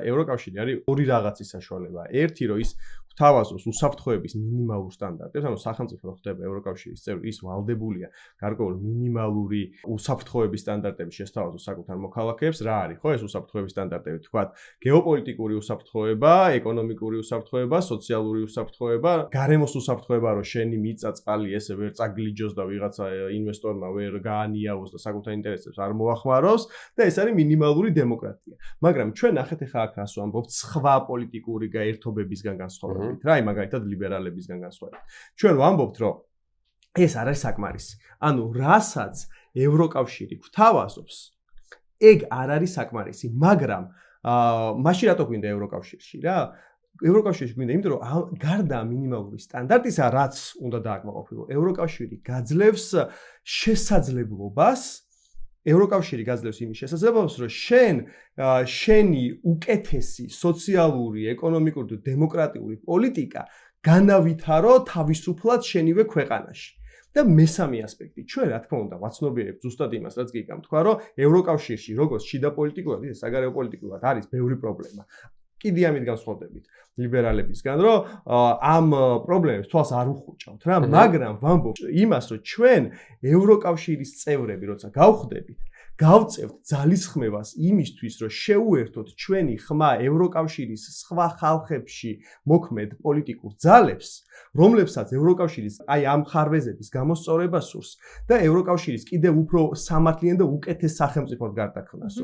ევროკავშირი არის ორი რაღაცის საშუალება. ერთი რომ ის გვთავაზობს უსაფრთხოების მინიმალურ სტანდარტებს, ანუ სახელმწიფო რო ხდება ევროკავშირის წევრი, ის ვალდებულია გარკვეულ მინიმალური უსაფრთხოების სტანდარტების შესთავაზოს საკუთარ მოქალაქეებს. რა არის, ხო, ეს უსაფრთხოების სტანდარტები? თქვათ, გეოპოლიტიკური უსაფრთხოება, ეკონომიკური უსაფრთხოება, სოციალური უსაფრთხოება, გარემოს უსაფრთხოება, რომ შენი მიწა წყალი ესე ვერ წაგლიჯოს და ვიღაცა ინვესტორმა ვერ გაანიავოს და საკუთარ ინტერესებს არ მოახმაროს და ეს არის მინიმალური დემოკრატია. მაგრამ ჩვენ ნახეთ ახლა აქ რას ვამბობთ სხვა პოლიტიკური გაერთობებისგან განსხვავებით, რა, მაგალითად ლიბერალებისგან განსხვავებით. ჩვენ ვამბობთ, რომ ეს არ არის საკმარისი. ანუ რასაც ევროკავშირი გვთავაზობს, ეგ არ არის საკმარისი, მაგრამ მაშინ რატო გვინდა ევროკავშირში რა? ევროკავშირში გვინდა, იმიტომ რომ გარდა მინიმალური სტანდარტისა, რაც უნდა დააკმაყოფილო, ევროკავშირი გაძლევს შესაძლებლობას, ევროკავშირი გაძლევს იმის შესაძლებლობას, რომ შენი უკეთესი სოციალური, ეკონომიკური და დემოკრატიული პოლიტიკა განავითარო თავისუფლად შენივე ქვეყანაში. და მესამე ასპექტი, ჩვენ რა თქმა უნდა ვაცნობიერებთ ზუსტად იმას, რაც კი გამთქვა, რომ ევროკავშირში როგორც შიდა პოლიტიკურად, ისე საგარეო პოლიტიკურად არის ბევრი პრობლემა. კიდე ამით განსხვავდებით ლიბერალებისგან, რომ ამ პრობლემებს თვალს არ უხუჭავთ რა, მაგრამ ვამბობ იმას, რომ ჩვენ ევროკავშირის წევრები, როცა გავხდებით, გავწევთ ძალისხმევას იმისთვის, რომ შეუერთოთ ჩვენი ხმა ევროკავშირის სხვა ხალხებში მოქმედ პოლიტიკურ ძალებს, რომლებსაც ევროკავშირის აი ამ ხარვეზების გამოსწორება სურს და ევროკავშირის კიდევ უფრო სამართლიან და უკეთეს სახელმწიფოდ გარდაქმნას.